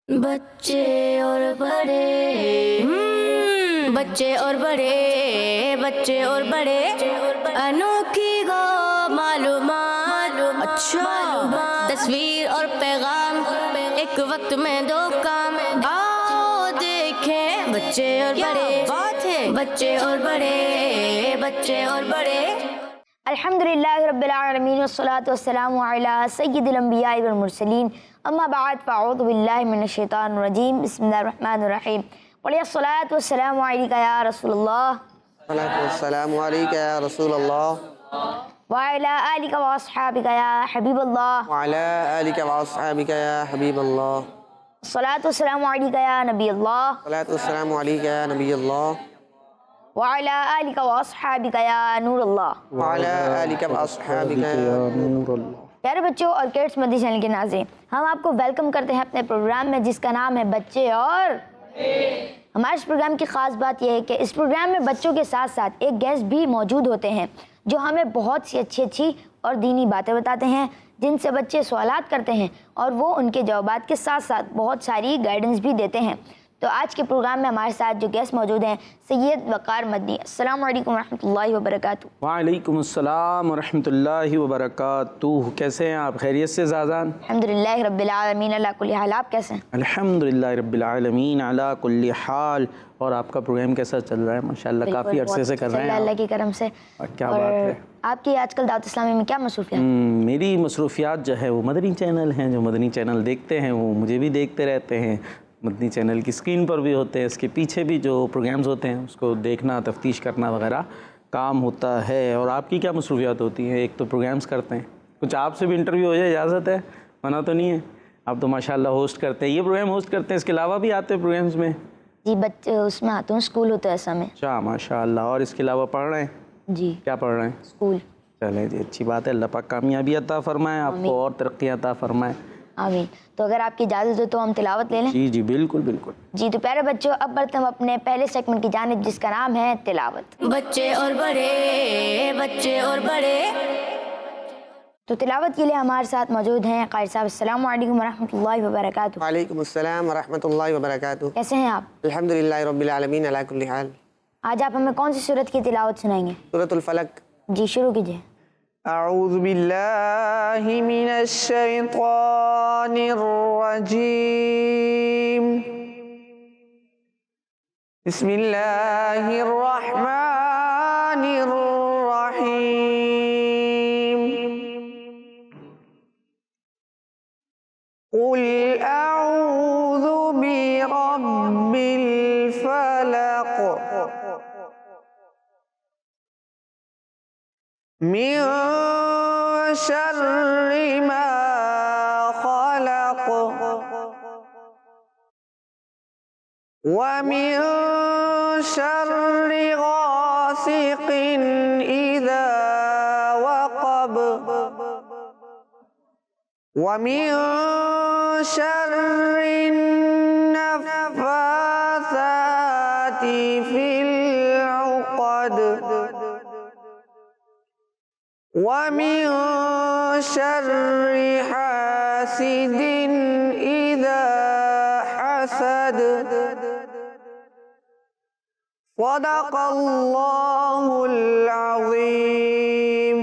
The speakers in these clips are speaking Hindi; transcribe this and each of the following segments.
बच्चे और बड़े बच्चे और बड़े बच्चे और बड़े अनोखी गो मालूमात अच्छा तस्वीर और पैगाम एक वक्त में दो काम आओ देखें बच्चे और बड़े बात है बच्चे और बड़े अल्हम्दुलिल्लाहि रब्बिल आलमीन वस्सलातु वस्सलामु अला सय्यिदिल अंबियाइ वल मुरसलीन अम्मा बाद फ़अऊज़ु बिल्लाहि मिनश शैतानिर रजीम बिस्मिल्लाहिर रहमानिर रहीम वस्सलातु वस्सलामु अलैका या रसूलल्लाह वस्सलामु अलैका या रसूलल्लाह व अला आलिका व अस्हाबिका या हबीबल्लाह व अला आलिका व अस्हाबिका या हबीबल्लाह सलातु वस्सलामु अलैका या नबीअल्लाह सलातु वस्सलामु अलैका या नबीअल्लाह व अला आलिका व अस्हाबिका या नूरल्लाह व अला आलिका व अस्हाबिका या नूरल्लाह। प्यारे बच्चों और किड्स मदनी चैनल के नाज़रीन, हम आपको वेलकम करते हैं अपने प्रोग्राम में जिसका नाम है बच्चे और हमारे इस प्रोग्राम की ख़ास बात यह है कि इस प्रोग्राम में बच्चों के साथ साथ एक गेस्ट भी मौजूद होते हैं जो हमें बहुत सी अच्छी और दीनी बातें बताते हैं जिनसे बच्चे सवालात करते हैं और वो उनके जवाबात के साथ साथ बहुत सारी गाइडेंस भी देते हैं। तो आज के प्रोग्राम में हमारे साथ जो गेस्ट मौजूद हैं सैयद वक़ार मदनी। अस्सलामु अलैकुम रहमतुल्लाहि व बरकातुहू। वालेकुम अस्सलाम वरहमतुल्लाहि व बरकातुहू। कैसे हैं आप? खैरियत से ज़ाज़ान? अल्हम्दुलिल्लाहि रब्बिल आलमीन अला कुल्ली हाल। आप कैसे हैं? अल्हम्दुलिल्लाहि रब्बिल आलमीन अला कुल्ली हाल। और आपका प्रोग्राम कैसा चल रहा है? माशाल्लाह काफ़ी अरसे से कर रहे हैं अल्लाह की करम से। क्या बात है। आपकी आजकल दावत इस्लामी में क्या मसरूफियत? मेरी मसरूफियात जो है वो मदनी चैनल हैं। जो मदनी चैनल देखते हैं वो मुझे भी देखते रहते हैं। मदनी चैनल की स्क्रीन पर भी होते हैं, इसके पीछे भी जो प्रोग्राम्स होते हैं उसको देखना, तफ्तीश करना वगैरह काम होता है। और आपकी क्या मसरूफियात होती हैं? एक तो प्रोग्राम्स करते हैं, कुछ आपसे भी इंटरव्यू हो जाए इजाज़त है, मना तो नहीं है? आप तो माशाल्लाह होस्ट करते हैं, ये प्रोग्राम होस्ट करते हैं, इसके अलावा भी आते हैं प्रोग्राम्स में? जी बच्चे उसमें आते हैं, स्कूल होता है ऐसा में। अच्छा माशाल्लाह। और इसके अलावा पढ़ रहे हैं? जी। क्या पढ़ रहे हैं? स्कूल। चलें जी, अच्छी बात है। अल्लाह पाक कामयाबी अता फरमाए आपको और तरक्की अता फरमाए। आमीन। तो अगर आपकी इजाज़त हो तो हम तिलावत ले लें? जी जी बिल्कुल बिल्कुल। जी तो प्यारे बच्चों, अब बढ़ते हम अपने पहले सेगमेंट की जानिब जिसका नाम है तिलावत। बच्चे और बड़े तो तिलावत के लिए हमारे साथ मौजूद हैं क़ारी साहब। अस्सलामु अलैकुम वरहमतुल्लाहि वबरकातुहू। वालेकुम अस्सलाम व रहमतुल्लाहि व बरकातुहू। कैसे हैं आप? अल्हम्दुलिल्लाहि रब्बिल आलमीन अला कुल्ली हाल। आज आप हमें कौन सी सूरत की तिलावत सुनाएंगे? सूरतुल फलक। जी शुरू कीजिए। अऊज़ु बिल्लाहि मिनश शैतानिर रजीम। बिस्मिल्लाहिर रहमानिर रहीम। कुल अऊज़ु बिरब्बिल फलक मिन शर्रि मा खलक व मिन शर्रि गासिकिन इज़ा वक़ब व मिन शर्रि नफ़्फ़ासाति फ़िल उक़द व मिन शर्रि हासिदिन इज़ा हसद। सदक़ल्लाहुल अज़ीम।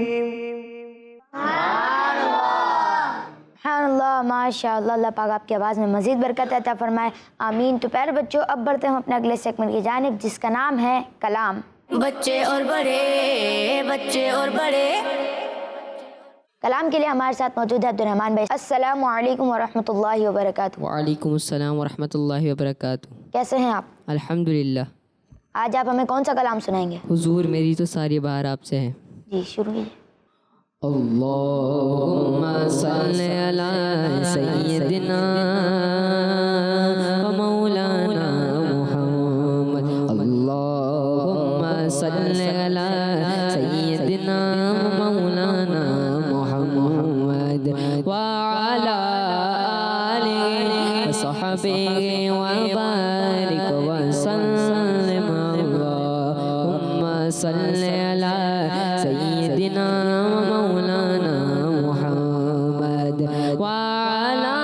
सुभानअल्लाह, माशाअल्लाह। अल्लाह पाक आपकी आवाज़ में मज़ीद बरकत अता फरमाए। आमीन। तो प्यारे बच्चों, अब बढ़ते हैं हम अपने अगले सेगमेंट की जानिब जिसका नाम है कलाम। बच्चे और बड़े कलाम के लिए हमारे साथ मौजूद है अब्दुर्रहमान भाई। अस्सलामु अलैकुम वरहमतुल्लाहि वबरकातुहू। वालेकुम अस्सलाम वरहमतुल्लाहि वबरकातुहू। कैसे हैं आप? अल्हम्दुलिल्लाह। आज आप हमें कौन सा कलाम सुनाएंगे? हुजूर मेरी तो सारी बार आपसे है। जी शुरू कीजिए। अल्लाहुम्मा सल्ली अला सय्यिदिना व मौलाना मुहम्मद। अल्लाहुम्मा सल्ली अला सय्यिदिना व मौलाना मुहम्मद व अला आलिहि व सहबिहि व बारिक व सल्लिम। अल्लाहुम्मा सल्ली अला सय्यिदिना मौलाना मुहम्मद व अला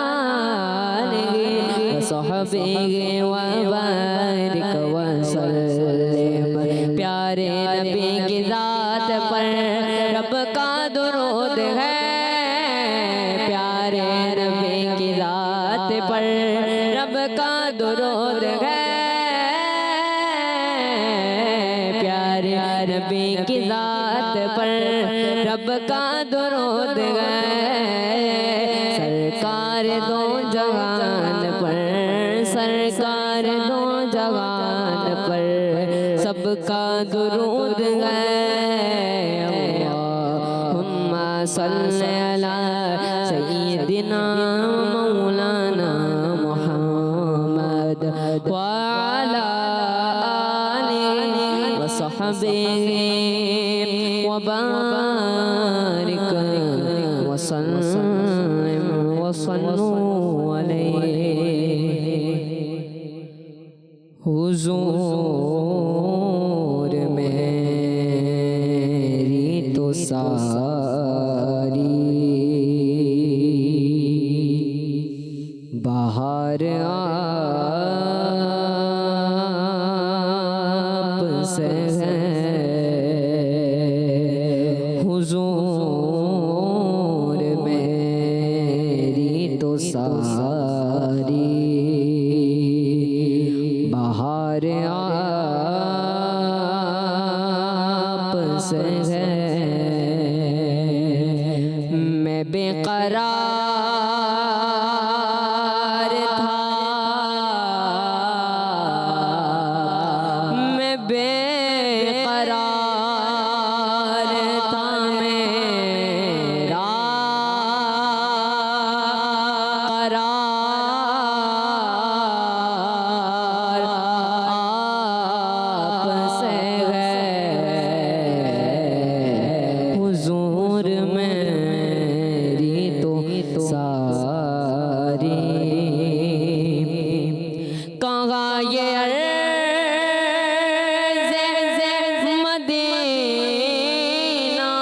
आलिहि व वसहबिहि वबारिक वसल्लिम। प्यारे नबी की ज़ात पर रब का दुरूद है, प्यारे नबी की ज़ात पर रब का दुरूद है, प्यारे नबी की ज़ात पर रब का दुरूद है। सरकार दो जहान पर, सरकार दो जहान पर सबका दुरूद है। अल्लाहुम्मा सल्ली अला सय्यिदिना मौलाना मुहम्मद व अला आलिहि व सहबिहि व बारिक व सल्लिम व सल्लू अलैहि। हुजूर मेरी तो सारी बाहर आप से है, हुजूर मेरी तो सारी बाहर आप से है। मैं बेकरार था, मैं बेकरार था, मेरा करार आप से है। हुजूर मेरी तो सारी कहाँ ये अर्ज़े मदीना,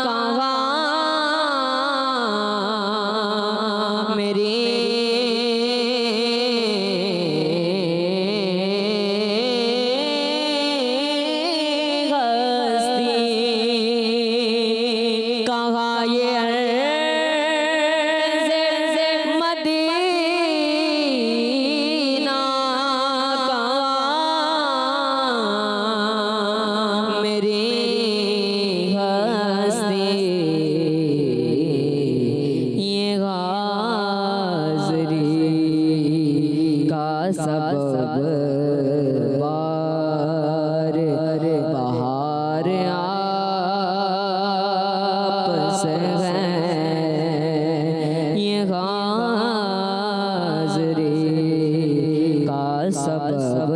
कहाँ मेरी हस्ती, कहाँ ये अर्ज़े मदीना, कहाँ मेरी हस्ती। ये हाज़री का सबब बार बहार आप से है। ये हाज़री का सबब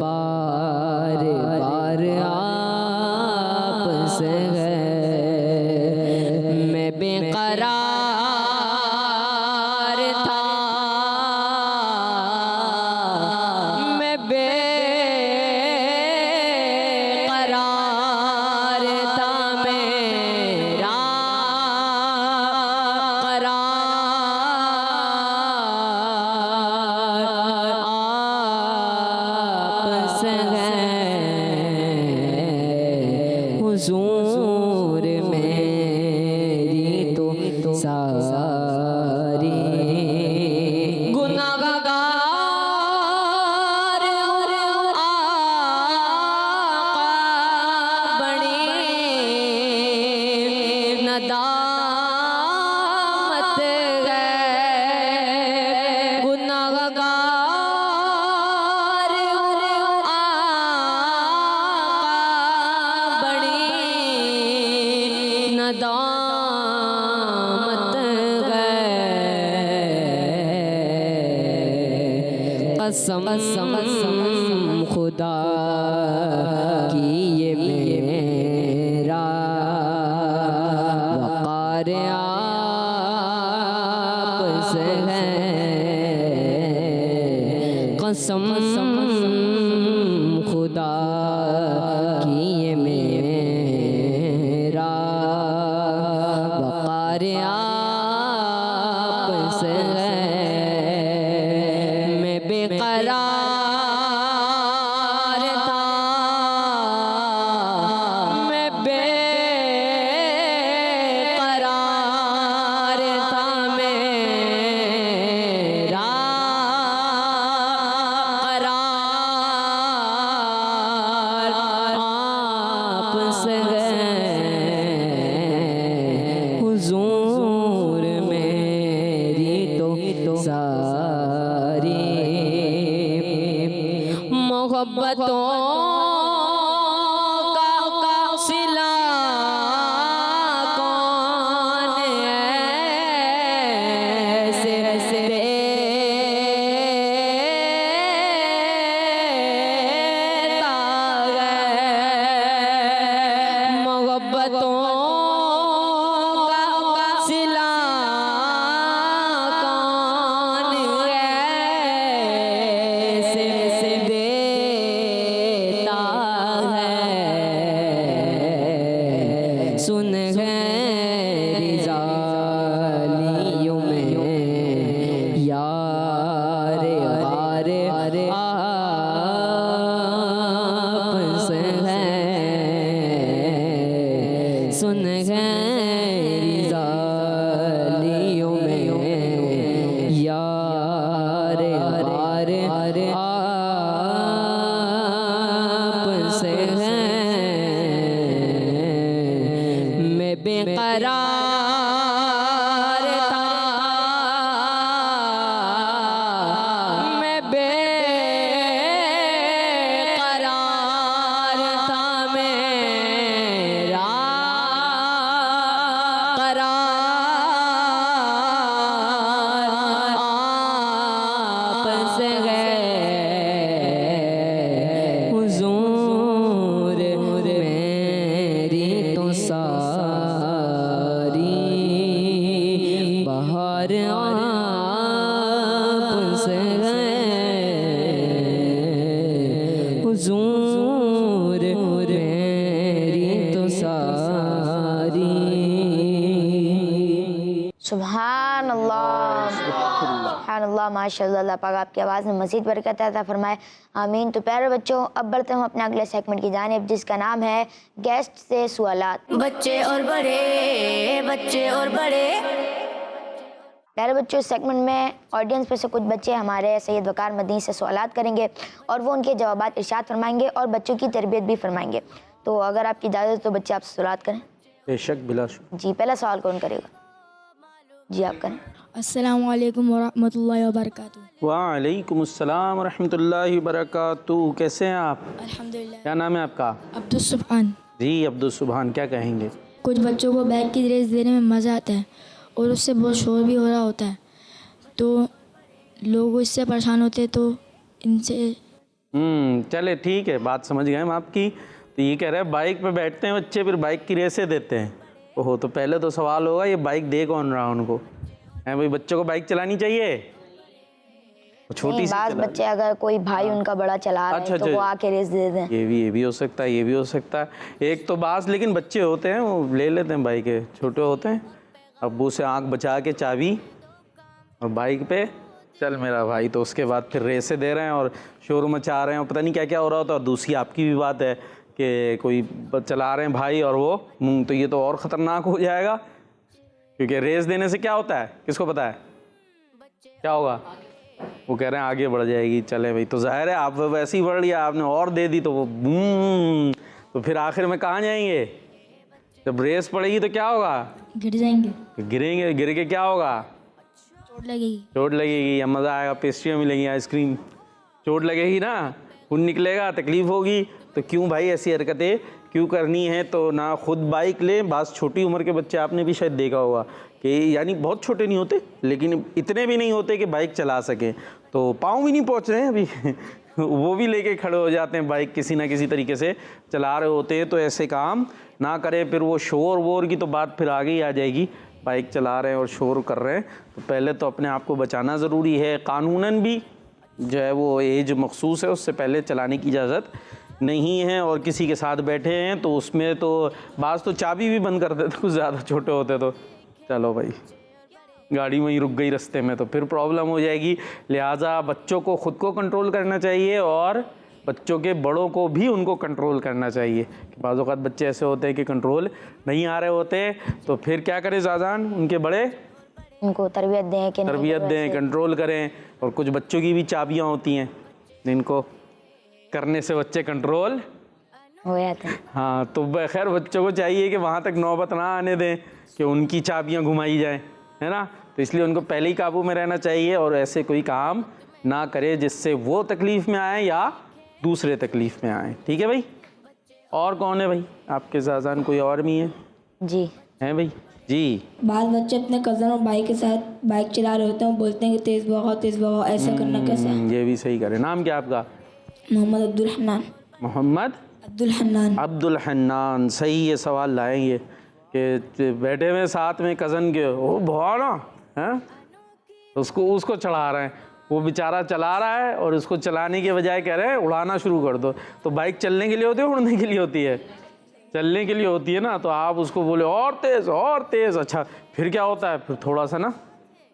बार बार आप से है। मैं बेकरार था, मैं बेकरार था, मेरा करार आप से है। हुजूर मेरी तो सारी गुनाहगार आका बड़ी नदामत है। गुनाहगार आका बड़ी नदामत है। कसम खुदा की ये मेरा वक़ार आप से है। कसम खुदा की ये मेरा वक़ार आप से है। सारी मोहब्बतों का सिला कौन ऐसे देता है मोहब्बतों का सिला कौन ऐसे देता है सुन गैरी जालियों में यार गार आपसे है सुन गैरी जालियों में यार गार आपसे है मैं बेकरार था मैं बेकरार था मेरा करार आपसे है हुजूर मेरी तो सारी बाहर आपसे है हुजूर मेरी तो सारी सुभान अल्लाह सुभान अल्लाह माशाअल्लाह। अल्लाह पाक आपकी आवाज़ में मज़ीद बरकत अता फरमाए, आमीन। तो प्यारे बच्चों, अब बढ़ते हम अपने अगले सेगमेंट की जानिब जिसका नाम है गेस्ट से सवालात। बच्चे और बड़े प्यारे बच्चों, इस सेगमेंट में ऑडियंस में से कुछ बच्चे हमारे सैयद वकार मदनी से सवालात करेंगे और वो उनके जवाबात इरशाद फरमाएंगे और बच्चों की तरबियत भी फरमाएंगे। तो अगर आपकी इजाज़त तो बच्चे आपसे सवालात करें। बेशक बिलाशुबा। जी, पहला सवाल कौन करेगा? जी आप करें। अस्सलामु अलैकुम वरहमतुल्लाहि वबरकातुहू। वालेकुम अस्सलाम वरहमतुल्लाहि वबरकातुहू। कैसे हैं आप? अल्हम्दुलिल्लाह। क्या नाम है आपका? अब्दुल सुब्हान। जी अब्दुल सुभान, क्या कहेंगे? कुछ बच्चों को बैग की ड्रेस देने में मज़ा आता है और उससे बहुत शोर भी हो रहा होता है, तो लोग इससे परेशान होते हैं, तो इनसे चले ठीक है, बात समझ गए हम आपकी। तो ये कह रहे हैं बाइक पे बैठते हैं बच्चे, फिर बाइक की रेसें देते हैं। ओहो, तो पहले तो सवाल होगा ये बाइक दे कौन रहा उनको? है भाई, बच्चों को बाइक चलानी चाहिए? छोटी सी बाज़ बच्चे अगर कोई भाई उनका बड़ा चला रहा है तो वो आके रेस दे दें। ये भी हो सकता है, ये भी हो सकता है। एक तो बास लेकिन बच्चे होते हैं वो ले लेते हैं बाइक, छोटे होते हैं, अब्बू से आंख बचा के चाबी और बाइक पे चल मेरा भाई। तो उसके बाद फिर रेसें दे रहे हैं और शोर मचा रहे हैं और पता नहीं क्या क्या हो रहा होता है। और दूसरी आपकी भी बात है कि कोई चला रहे हैं भाई और वो तो ये तो और ख़तरनाक हो जाएगा, क्योंकि रेस देने से क्या होता है किसको पता है क्या होगा? वो कह रहे हैं आगे बढ़ जाएगी। चले भाई, तो जाहिर है आप वैसे ही बढ़ लिया, आपने और दे दी तो वो बूम, तो फिर आखिर में कहाँ जाएंगे? जब रेस पड़ेगी तो क्या होगा? गिर जाएंगे, गिरेंगे। गिर के क्या होगा? चोट लगेगी। चोट लगेगी या मज़ा आएगा, पेस्ट्रियाँ मिलेंगी, आइसक्रीम। चोट लगेगी ना, खून निकलेगा, तकलीफ़ होगी। तो क्यों भाई ऐसी हरकतें क्यों करनी है? तो ना खुद बाइक लें। बास छोटी उम्र के बच्चे आपने भी शायद देखा होगा कि यानी बहुत छोटे नहीं होते लेकिन इतने भी नहीं होते कि बाइक चला सकें, तो पाँव भी नहीं पहुंच रहे हैं अभी वो भी लेके खड़े हो जाते हैं, बाइक किसी ना किसी तरीके से चला रहे होते हैं। तो ऐसे काम ना करें। फिर वो शोर वोर की तो बात फिर आगे ही आ जाएगी। बाइक चला रहे हैं और शोर कर रहे हैं तो पहले तो अपने आप को बचाना ज़रूरी है। कानूनन भी जो है वो एज मखसूस है, उससे पहले चलाने की इजाज़त नहीं है। और किसी के साथ बैठे हैं तो उसमें तो बास तो चाबी भी बंद कर देते कुछ ज़्यादा छोटे होते तो चलो भाई गाड़ी वहीं रुक गई रास्ते में तो फिर प्रॉब्लम हो जाएगी। लिहाजा बच्चों को ख़ुद को कंट्रोल करना चाहिए और बच्चों के बड़ों को भी उनको कंट्रोल करना चाहिए। बाज़ औक़ात बच्चे ऐसे होते हैं कि कंट्रोल नहीं आ रहे होते तो फिर क्या करें ज़ाज़ान, उनके बड़े उनको तरबियत दें कि तरबियत दें, कंट्रोल करें। और कुछ बच्चों की भी चाबियाँ होती हैं जिनको करने से बच्चे कंट्रोल हो जाते हैं। हाँ, तो खैर बच्चों को चाहिए कि वहाँ तक नौबत ना आने दें कि उनकी चाबियाँ घुमाई जाएं। है ना। तो इसलिए उनको पहले ही काबू में रहना चाहिए और ऐसे कोई काम ना करे जिससे वो तकलीफ़ में आए या दूसरे तकलीफ़ में आए। ठीक है भाई। और कौन है भाई आपके साजान, कोई और भी है? जी हैं भाई जी। बाल बच्चे अपने कज़न और भाई के साथ बाइक चला रहे होते हैं, बोलते हैं कि तेज़ भगाओ, ऐसा करना कैसा? ये भी सही करे। नाम क्या आपका? मोहम्मद अब्दुल हन्नान। मोहम्मद अब्दुल हन्नान। अब्दुल हन्नान। सही ये सवाल लाएंगे कि बैठे हुए साथ में कज़न के, ओ भगवाना हैं, उसको चढ़ा रहे हैं, वो बेचारा चला रहा है और उसको चलाने के बजाय कह रहे हैं उड़ाना शुरू कर दो। तो बाइक चलने के लिए होती है, उड़ने के लिए होती है? चलने के लिए होती है ना। तो आप उसको बोले और तेज़। अच्छा फिर क्या होता है, फिर थोड़ा सा ना,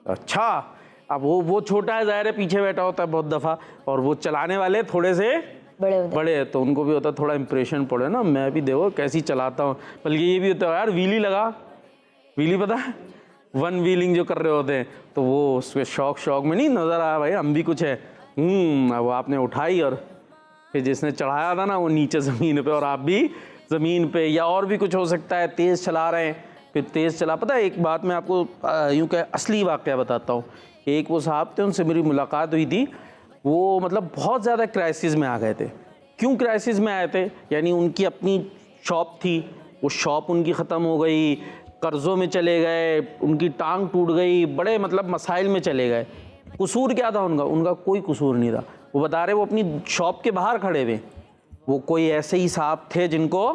अच्छा अब वो छोटा है, ज़ाहिर है पीछे बैठा होता है बहुत दफ़ा, और वो चलाने वाले थोड़े से बड़े हैं, तो उनको भी होता है थोड़ा इंप्रेशन पड़े ना, मैं भी देखो कैसी चलाता हूँ। बल्कि ये भी होता है यार, व्हीली लगा, व्हीली पता है, वन व्हीलिंग जो कर रहे होते हैं, तो वो उसके शौक में नहीं नज़र आया भाई हम भी कुछ है। वो आपने उठाई और फिर जिसने चढ़ाया था ना वो नीचे ज़मीन पे, और आप भी ज़मीन पे, या और भी कुछ हो सकता है, तेज़ चला रहे हैं, फिर तेज़ चला। पता है एक बात मैं आपको यूँ कह असली वाक़या बताता हूँ। एक वो साहब थे, उनसे मेरी मुलाकात हुई थी, वो मतलब बहुत ज़्यादा क्राइसिस में आ गए थे। क्यों क्राइसिस में आए थे? यानी उनकी अपनी शॉप थी, वो शॉप उनकी ख़त्म हो गई, कर्ज़ों में चले गए, उनकी टांग टूट गई, बड़े मतलब मसाइल में चले गए। कसूर क्या था उनका कोई कसूर नहीं था। वो बता रहे वो अपनी शॉप के बाहर खड़े हुए, वो कोई ऐसे ही साहब थे जिनको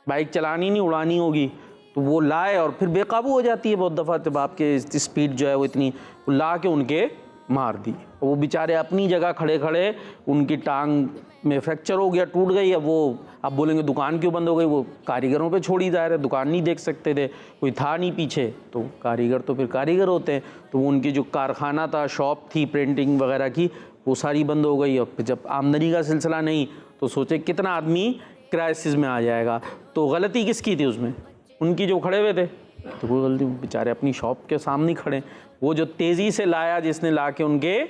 बाइक चलानी नहीं उड़ानी होगी, तो वो लाए और फिर बेकाबू हो जाती है बहुत दफ़ा जब आपके स्पीड जो है वो इतनी, वो ला के उनके मार दी। वो बेचारे अपनी जगह खड़े खड़े, उनकी टांग में फ्रैक्चर हो गया, टूट गई। अब वो आप बोलेंगे दुकान क्यों बंद हो गई, वो कारीगरों पे छोड़ी जा रहे, दुकान नहीं देख सकते थे, कोई था नहीं पीछे, तो कारीगर तो फिर कारीगर होते हैं। तो वो उनकी जो कारखाना था, शॉप थी प्रिंटिंग वगैरह की, वो सारी बंद हो गई। और जब आमदनी का सिलसिला नहीं, तो सोचे कितना आदमी क्राइसिस में आ जाएगा। तो गलती किसकी थी उसमें? उनकी जो खड़े हुए थे। तो वो गलती बेचारे अपनी शॉप के सामने खड़े, वो जो तेज़ी से लाया जिसने ला के उनके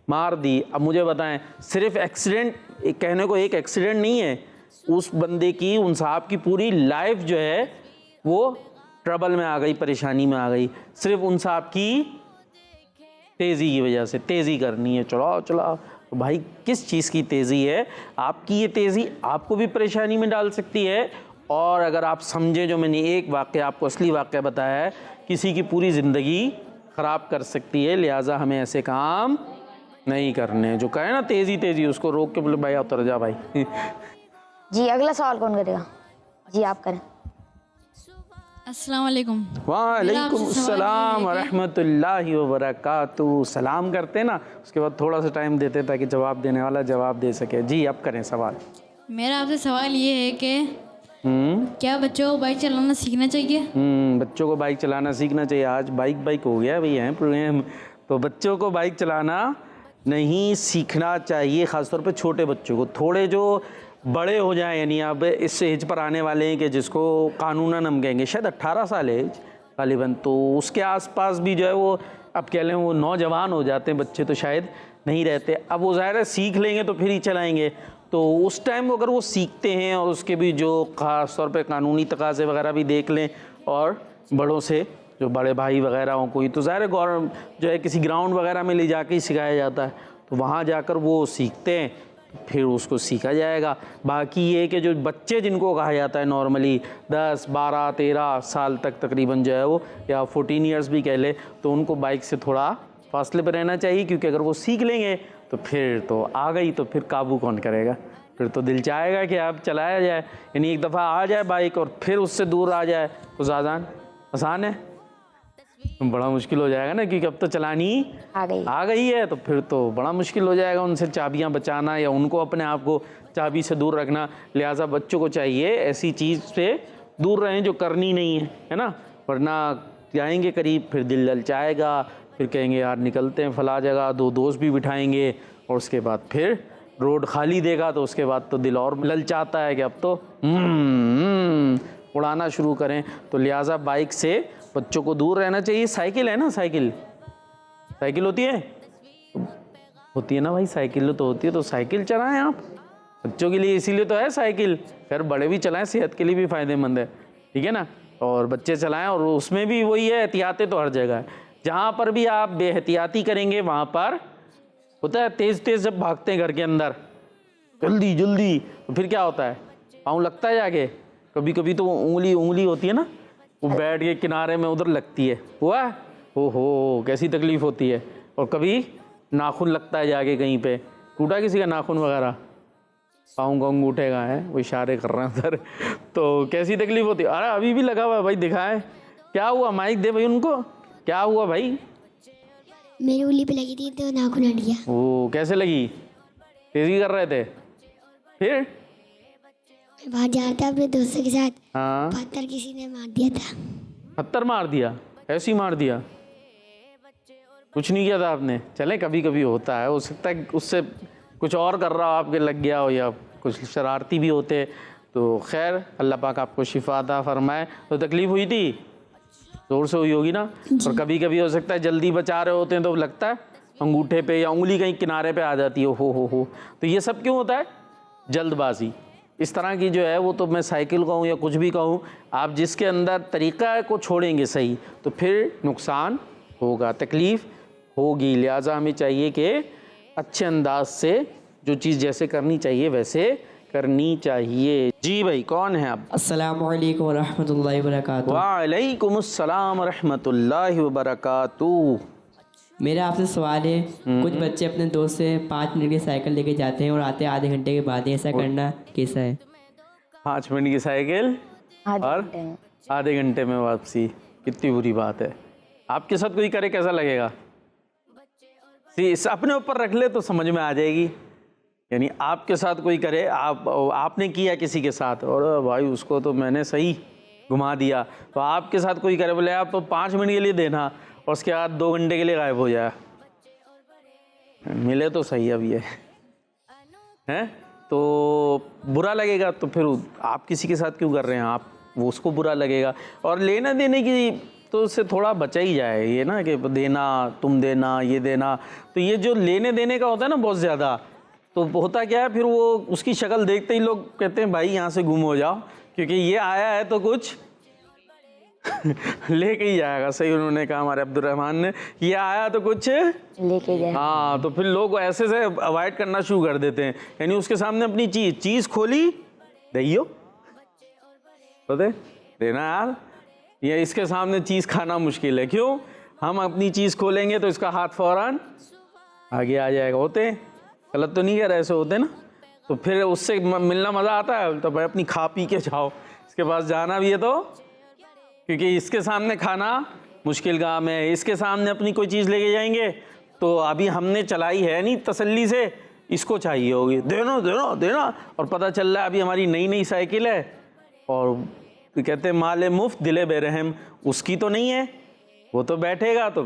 मार दी। अब मुझे बताएं, सिर्फ एक्सीडेंट, कहने को एक एक्सीडेंट नहीं है, उस बंदे की, उन साहब की पूरी लाइफ जो है वो ट्रबल में आ गई, परेशानी में आ गई, सिर्फ उन साहब की तेज़ी की वजह से। तेज़ी करनी है, चलाओ। तो भाई किस चीज़ की तेज़ी है? आपकी ये तेज़ी आपको भी परेशानी में डाल सकती है, और अगर आप समझे, जो मैंने एक वाक़या आपको असली वाक़या बताया है, किसी की पूरी ज़िंदगी ख़राब कर सकती है। लिहाजा हमें ऐसे काम नहीं करने। जो कहे ना तेज़ी, उसको रोक के बोले भाई उतर जा भाई। जी अगला सवाल कौन करेगा? जी आप करें। अस्सलाम वालेकुम। वालेकुम अस्सलाम व रहमतुल्लाहि व बरकातुहू। सलाम करते ना, उसके बाद थोड़ा सा टाइम देते ताकि जवाब देने वाला जवाब दे सके। जी अब करें सवाल। मेरा आपसे सवाल ये है कि क्या बच्चों को बाइक चलाना सीखना चाहिए? बच्चों को बाइक चलाना सीखना चाहिए। आज बाइक हो गया भाई है प्रोग्राम, तो बच्चों को बाइक चलाना नहीं सीखना चाहिए, ख़ासतौर पे छोटे बच्चों को। थोड़े जो बड़े हो जाएं, यानी अब इस एज पर आने वाले हैं कि जिसको कानूनन हम कहेंगे शायद 18 साल एज गालिबन, तो उसके आसपास भी जो है वो अब कह लें वो नौजवान हो जाते हैं बच्चे, तो शायद नहीं रहते। अब वो ज़ाहिर है सीख लेंगे तो फिर ही चलाएंगे। तो उस टाइम अगर वो सीखते हैं और उसके भी जो ख़ास तौर पे कानूनी तकाज़े वगैरह भी देख लें, और बड़ों से जो बड़े भाई वगैरह हों कोई, तो ज़ाहिर है गवर्नमेंट जो है किसी ग्राउंड वगैरह में ले जाके ही सिखाया जाता है, तो वहाँ जाकर वो सीखते हैं, फिर उसको सीखा जाएगा। बाकी ये कि जो बच्चे जिनको कहा जाता है नॉर्मली 10, 12, 13 साल तक तकरीबन जो है वो, या 14 ईयर्स भी कह ले, तो उनको बाइक से थोड़ा फासले पर रहना चाहिए, क्योंकि अगर वो सीख लेंगे तो फिर तो आ गई, तो फिर काबू कौन करेगा? फिर तो दिल चाहेगा कि अब चलाया जाए, यानी एक दफ़ा आ जाए बाइक और फिर उससे दूर आ जाए तो आसान है? बड़ा मुश्किल हो जाएगा ना, क्योंकि अब तो चलानी आ गई है, तो फिर तो बड़ा मुश्किल हो जाएगा उनसे चाबियां बचाना या उनको अपने आप को चाबी से दूर रखना। लिहाजा बच्चों को चाहिए ऐसी चीज़ से दूर रहें जो करनी नहीं है ना, वरना जाएंगे करीब फिर दिल ललचाएगा, फिर कहेंगे यार निकलते हैं फला जगह, 2 दोस्त भी बिठाएंगे, और उसके बाद फिर रोड खाली देगा, तो उसके बाद तो दिल और ललचाता है कि अब तो उड़ाना शुरू करें। तो लिहाजा बाइक से बच्चों को दूर रहना चाहिए। साइकिल है ना, साइकिल होती है ना भाई, साइकिल तो होती है, तो साइकिल चलाएं आप बच्चों के लिए, इसीलिए तो है साइकिल। खैर बड़े भी चलाएं, सेहत के लिए भी फ़ायदेमंद है, ठीक है ना। और बच्चे चलाएं, और उसमें भी वही है, एहतियातें तो हर जगह है। जहाँ पर भी आप बेहतियाती करेंगे वहाँ पर होता है तेज़ तेज़ जब भागते हैं घर के अंदर जल्दी जल्दी, तो फिर क्या होता है, पाँव लगता है जाके। कभी कभी तो उंगली होती है ना, वो बेड के किनारे में उधर लगती है, हुआ है, हो कैसी तकलीफ़ होती है। और कभी नाखून लगता है जाके कहीं पे, टूटा किसी का नाखून वगैरह, पाँव का अंगूठे का है, वो इशारे कर रहे हैं सर, तो कैसी तकलीफ़ होती है। अरे अभी भी लगा हुआ है भाई, दिखाए क्या हुआ, माइक दे भाई उनको, क्या हुआ भाई। मेरी उंगली पे लगी थी तो नाखून हट गया। वो कैसे लगी, तेज़ी कर रहे थे, फिर मैं बाहर जा रहा था अपने दोस्तों के साथ, हाँ पत्थर किसी ने मार दिया था। पत्थर मार दिया, ऐसे ही मार दिया, कुछ नहीं किया था आपने। चले कभी कभी होता है, हो सकता है उससे कुछ और कर रहा हो, आपके लग गया हो, या कुछ शरारती भी होते, तो खैर अल्लाह पाक आपको शिफा अता फरमाए। तो तकलीफ़ हुई थी, ज़ोर से हुई होगी ना। और कभी कभी हो सकता है जल्दी बचा रहे होते हैं तो लगता है अंगूठे पे या उंगली कहीं किनारे पे आ जाती है, हो। तो ये सब क्यों होता है, जल्दबाजी। इस तरह की जो है वो, तो मैं साइकिल कहूँ या कुछ भी कहूँ, आप जिसके अंदर तरीक़ा को छोड़ेंगे सही, तो फिर नुकसान होगा, तकलीफ़ होगी। लिहाजा हमें चाहिए कि अच्छे अंदाज से जो चीज़ जैसे करनी चाहिए वैसे करनी चाहिए। जी भाई, कौन है आप? अस्सलामु अलैकुम व रहमतुल्लाहि व बरकातुहू। वालेकुमुस्सलाम रहमतुल्लाहि व बरकातुहू। मेरा आपसे सवाल है, कुछ बच्चे अपने दोस्त से 5 मिनट की साइकिल लेके जाते हैं और आते आधे घंटे के बाद, ऐसा करना कैसा है? 5 मिनट की साइकिल और आधे घंटे में वापसी, कितनी बुरी बात है। आपके साथ कोई करे कैसा लगेगा? अपने ऊपर रख ले तो समझ में आ जाएगी। यानी आपके साथ कोई करे, आपने किया किसी के साथ, और भाई उसको तो मैंने सही घुमा दिया, तो आपके साथ कोई करे, बोले आप 5 मिनट के लिए देना और उसके बाद 2 घंटे के लिए गायब हो जाए, मिले तो सही अब ये हैं, तो बुरा लगेगा। तो फिर आप किसी के साथ क्यों कर रहे हैं, आप वो उसको बुरा लगेगा। और लेना देने की तो उससे थोड़ा बचा ही जाए, ये ना कि देना, तुम देना, ये देना। तो ये जो लेने देने का होता है ना बहुत ज़्यादा, तो होता क्या है, फिर वो उसकी शक्ल देखते ही लोग कहते हैं भाई यहाँ से गुम हो जाओ, क्योंकि ये आया है तो कुछ लेके ही जाएगा। सही उन्होंने कहा हमारे अब्दुर्रहमान ने, ये आया तो कुछ लेके जाए। हाँ, तो फिर लोग ऐसे से अवॉइड करना शुरू कर देते हैं। यानी उसके सामने अपनी चीज़ खोली, दइयो पता देना यार, ये इसके सामने चीज़ खाना मुश्किल है। क्यों? हम अपनी चीज़ खोलेंगे तो इसका हाथ फौरन आगे आ जाएगा। होते हैं, गलत तो नहीं कह रहे, ऐसे होते ना। तो फिर उससे मिलना मज़ा आता है, तो भाई अपनी खा पी के जाओ, इसके पास जाना भी है तो, क्योंकि इसके सामने खाना मुश्किल काम है। इसके सामने अपनी कोई चीज़ लेके जाएंगे तो अभी हमने चलाई है नहीं तसल्ली से, इसको चाहिए होगी, देना देना देना। और पता चल रहा है अभी हमारी नई नई साइकिल है, और कहते हैं माले मुफ्त दिले बेरहम, उसकी तो नहीं है, वो तो बैठेगा तो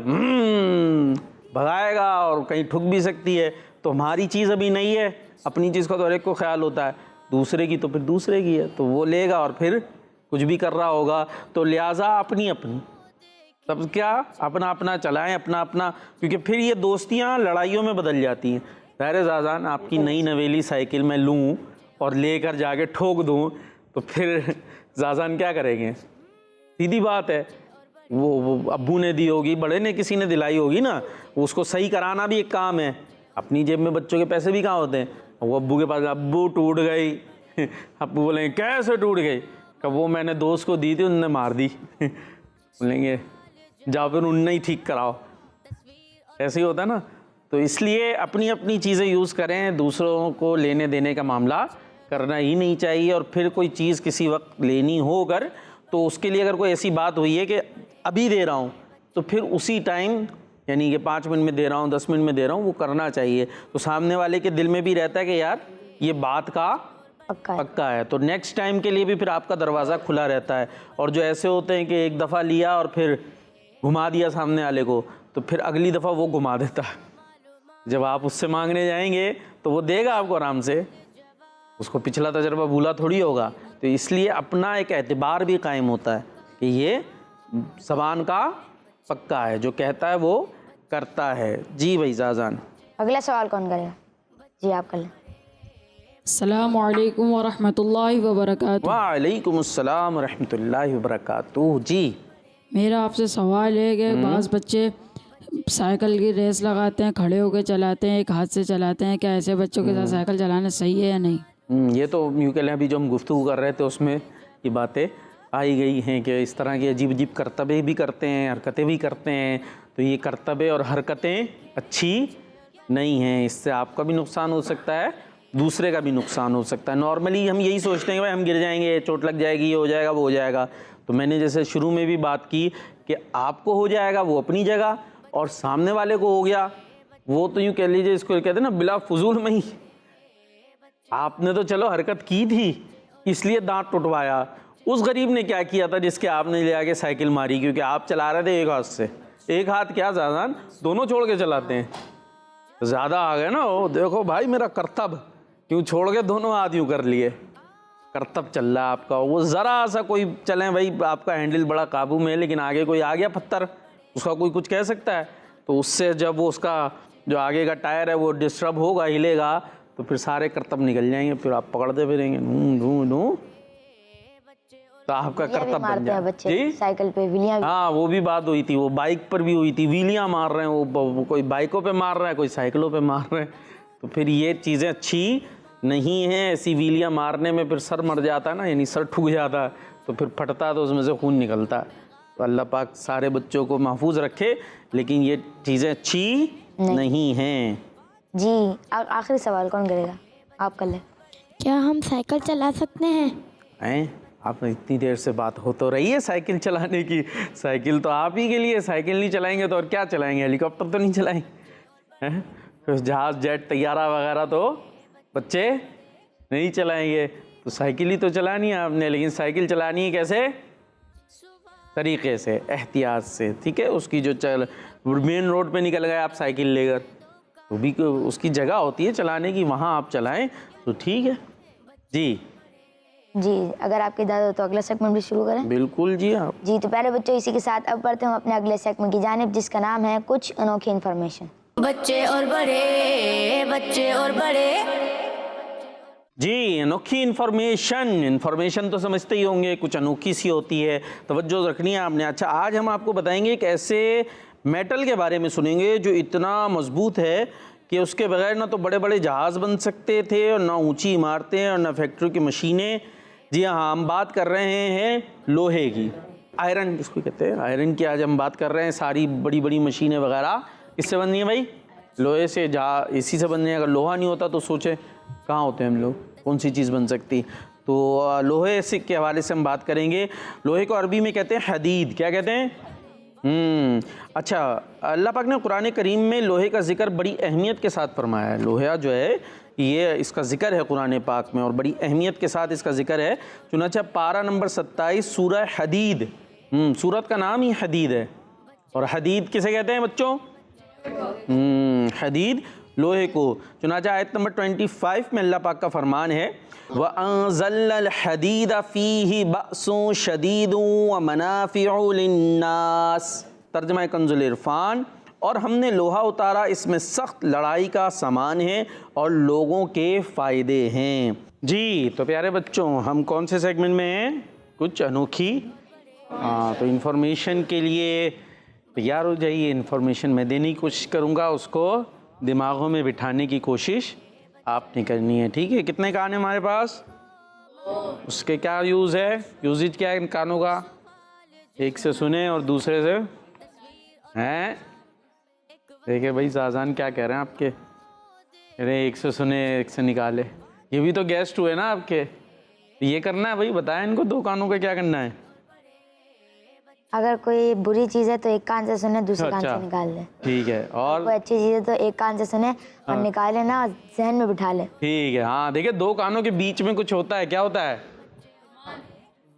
भगाएगा और कहीं ठुक भी सकती है। तो हमारी चीज़ अभी नहीं है, अपनी चीज़ का तो हर एक को ख्याल होता है, दूसरे की तो फिर दूसरे की है, तो वो लेगा और फिर कुछ भी कर रहा होगा। तो लिहाजा अपनी अपनी तब क्या अपना अपना चलाएं, अपना अपना, क्योंकि फिर ये दोस्तियां लड़ाइयों में बदल जाती हैं। ज़ाहिर ज़ाज़ान आपकी नई नवेली साइकिल मैं लूँ और लेकर जाके ठोक दूँ तो फिर ज़ाज़ान क्या करेंगे? सीधी बात है, वो अब्बू ने दी होगी, बड़े ने किसी ने दिलाई होगी ना, उसको सही कराना भी एक काम है। अपनी जेब में बच्चों के पैसे भी कहाँ होते हैं, वो अब्बू के पास, अब्बू टूट गई अब्बू बोलेंगे कैसे टूट गई, कब वो मैंने दोस्त को दी थी उनने मार दी बोलेंगे जाओ फिर उनने ही ठीक कराओ, ऐसे ही होता है ना। तो इसलिए अपनी अपनी चीज़ें यूज़ करें, दूसरों को लेने देने का मामला करना ही नहीं चाहिए। और फिर कोई चीज़ किसी वक्त लेनी हो अगर, तो उसके लिए अगर कोई ऐसी बात हुई है कि अभी दे रहा हूँ, तो फिर उसी टाइम, यानी कि 5 मिनट में दे रहा हूँ, 10 मिनट में दे रहा हूँ, वो करना चाहिए। तो सामने वाले के दिल में भी रहता है कि यार ये बात का पक्का है, तो नेक्स्ट टाइम के लिए भी फिर आपका दरवाज़ा खुला रहता है। और जो ऐसे होते हैं कि एक दफ़ा लिया और फिर घुमा दिया सामने वाले को, तो फिर अगली दफ़ा वो घुमा देता है। जब आप उससे मांगने जाएंगे तो वो देगा आपको आराम से, उसको पिछला तजर्बा भूला थोड़ी होगा। तो इसलिए अपना एक एतबार भी कायम होता है कि ये ज़बान का पक्का है, जो कहता है वो करता है। जी भाई ज़ाज़ान, अगला सवाल कौन करेगा? जी आप कर लें। अस्सलामु अलैकुम वरहमतुल्लाहि वबरकातुहू। वालेकुम अस्सलाम रहमतुल्लाहि वबरकातुहू। जी मेरा आपसे सवाल है कि बाज़ बच्चे साइकिल की रेस लगाते हैं, खड़े होकर चलाते हैं, एक हाथ से चलाते हैं, क्या ऐसे बच्चों के साथ साइकिल चलाना सही है या नहीं? ये तो यूँ कह लें अभी जो हम गुफ्तगू कर रहे थे उसमें ये बातें आई गई हैं कि इस तरह की अजीब अजीब करतबे भी करते हैं, हरकतें भी करते हैं। तो ये करतबे और हरकतें अच्छी नहीं हैं, इससे आपका भी नुकसान हो सकता है, दूसरे का भी नुकसान हो सकता है। नॉर्मली हम यही सोचते हैं कि भाई हम गिर जाएंगे, चोट लग जाएगी, ये हो जाएगा, वो हो जाएगा। तो मैंने जैसे शुरू में भी बात की कि आपको हो जाएगा वो अपनी जगह, और सामने वाले को हो गया वो तो यूँ कह लीजिए, इसको कहते हैं ना बिला फजूल में ही। आपने तो चलो हरकत की थी इसलिए दांत टुटवाया, उस गरीब ने क्या किया था जिसके आपने ले आके साइकिल मारी? क्योंकि आप चला रहे थे एक हाथ से, एक हाथ क्या ज़्यादा दोनों छोड़ के चलाते हैं, ज़्यादा आ गए ना। वो देखो भाई मेरा करतब क्यों छोड़ के दोनों हाथ यूँ कर लिए, करतब चल रहा है आपका। वो ज़रा सा कोई चलें भाई, आपका हैंडल बड़ा काबू में है, लेकिन आगे कोई आ गया पत्थर, उसका कोई कुछ कह सकता है? तो उससे जब वो उसका जो आगे का टायर है वो डिस्टर्ब होगा, हिलेगा, तो फिर सारे करतब निकल जाएंगे, फिर आप पकड़ते फिरेंगे नू नू नू, तो आपका करतब बन जाए। बच्चे जी साइकिल पे व्हीलियां भी। हाँ वो भी बात हुई थी, वो बाइक पर भी हुई थी, व्हीलियाँ मार रहे हैं, वो कोई बाइकों पे मार रहा है, कोई साइकिलों पे मार रहे हैं। तो फिर ये चीज़ें अच्छी नहीं हैं, ऐसी व्हीलियाँ मारने में फिर सर मर जाता है ना, यानी सर ठुक जाता है, तो फिर फटता है तो उसमें से खून निकलता है। तो अल्लाह पाक सारे बच्चों को महफूज रखे, लेकिन ये चीज़ें अच्छी नहीं हैं। जी आखिरी सवाल कौन करेगा? आप कर ले। क्या हम साइकिल चला सकते हैं? हैं आप इतनी देर से बात हो तो रही है साइकिल चलाने की, साइकिल तो आप ही के लिए, साइकिल नहीं चलाएंगे तो और क्या चलाएंगे? हेलीकॉप्टर तो नहीं चलाएंगे हैं, फिर जहाज़ जेट तैयारा वगैरह तो बच्चे नहीं चलाएंगे, तो साइकिल ही तो चलानी है आपने। लेकिन साइकिल चलानी है कैसे तरीके से, एहतियात से, ठीक है। उसकी जो मेन रोड पे निकल गए आप साइकिल लेकर, तो भी उसकी जगह होती है चलाने की, वहाँ आप चलाएं तो ठीक है। जी अगर आपकी इजाज़त हो तो अगला सेगमेंट भी शुरू करें। बिल्कुल जी आप। जी तो प्यारे बच्चों, इसी के साथ अब बढ़ते हैं अपने अगले सेगमेंट की जानिब, जिसका नाम है कुछ अनोखी इन्फॉर्मेशन। बच्चे और बड़े, बच्चे और बड़े। जी अनोखी इन्फॉर्मेशन तो समझते ही होंगे, कुछ अनोखी सी होती है, तवज्जो रखनी है आपने। अच्छा आज हम आपको बताएंगे एक ऐसे मेटल के बारे में सुनेंगे जो इतना मजबूत है कि उसके बगैर ना तो बड़े बड़े जहाज़ बन सकते थे, और ना ऊंची इमारतें, और ना फैक्ट्री की मशीनें। जी हाँ, हम बात कर रहे हैं लोहे की, आयरन जिसको कहते हैं, आयरन की आज हम बात कर रहे हैं। सारी बड़ी बड़ी मशीनें वगैरह किससे बननी है भाई? लोहे से। जहाँ इसी से बननी है। अगर लोहा नहीं होता तो सोचे कहाँ होते हैं हम लोग, कौन सी चीज़ बन सकती? तो लोहे से के हवाले से हम बात करेंगे। लोहे को अरबी में कहते हैं हदीद। क्या कहते हैं? अच्छा, अल्लाह पाक ने कुरान करीम में लोहे का जिक्र बड़ी अहमियत के साथ फरमाया है। लोहा जो है ये इसका जिक्र है कुरान पाक में, और बड़ी अहमियत के साथ इसका जिक्र है। चुनांचे पारा नंबर 27 सूरह हदीद, सूरत का नाम ही हदीद है। और हदीद किसे कहते हैं बच्चों? हदीद लोहे को। चुनांचे आयत नंबर 25 में अल्लाह पाक का फरमान है, व अंज़लनल हदीद फ़ीही बअसुन शदीदुन व मनाफ़िउ लिन्नास। तर्जुमा कंजुल इरफान, और हमने लोहा उतारा, इसमें सख्त लड़ाई का सामान है और लोगों के फ़ायदे हैं। जी तो प्यारे बच्चों, हम कौन से सेगमेंट में हैं? कुछ अनोखी। हाँ, तो इन्फॉर्मेशन के लिए तैयार हो जाइए। इन्फॉर्मेशन मैं देने की कोशिश करूँगा, उसको दिमागों में बिठाने की कोशिश आपने करनी है, ठीक है। कितने कान हैं हमारे पास? उसके क्या यूज़ है? यूजेज क्या है इन कानों का? एक से सुने और दूसरे से हैं। देखिए भाई साजान क्या कह रहे हैं आपके, अरे एक से सुने एक से निकाले। ये भी तो गेस्ट हुए ना आपके, ये करना है भाई, बताएं इनको दो कानों का क्या करना है। अगर कोई बुरी चीज़ है तो एक कान से सुने, दूसरे कान से निकाल ले। ठीक है। और कोई अच्छी चीज़ है तो एक कान से सुने और निकाले ना, जहन में बिठा ले। ठीक है। हाँ देखिए, दो कानों के बीच में कुछ होता है, क्या होता है?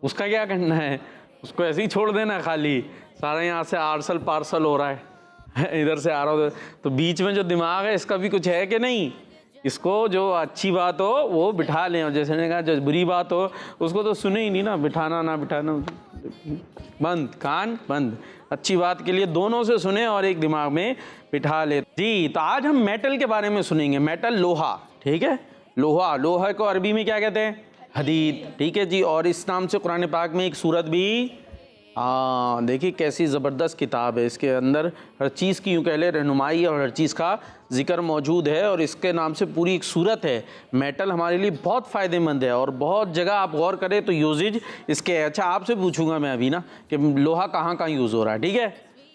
उसका क्या करना है? उसको ऐसे ही छोड़ देना खाली, सारा यहाँ से आर्सल पार्सल हो रहा है, इधर से आ रहा हो, तो बीच में जो दिमाग है इसका भी कुछ है कि नहीं? इसको जो अच्छी बात हो वो बिठा लें, और जैसे ने कहा जो बुरी बात हो उसको तो सुने ही नहीं ना, बिठाना ना बिठाना, बंद, कान बंद। अच्छी बात के लिए दोनों से सुने और एक दिमाग में बिठा ले। जी तो आज हम मेटल के बारे में सुनेंगे। मेटल लोहा, ठीक है। लोहा, लोहा को अरबी में क्या कहते हैं? हदीद, ठीक है जी। और इस नाम से कुरान पाक में एक सूरत भी, हाँ देखिए कैसी ज़बरदस्त किताब है, इसके अंदर हर चीज़ की यूँ कह ले रहनुमाई और हर चीज़ का जिक्र मौजूद है, और इसके नाम से पूरी एक सूरत है। मेटल हमारे लिए बहुत फ़ायदेमंद है और बहुत जगह आप गौर करें तो यूजेज इसके है। अच्छा आपसे पूछूंगा मैं अभी ना कि लोहा कहाँ कहाँ यूज़ हो रहा है, ठीक है?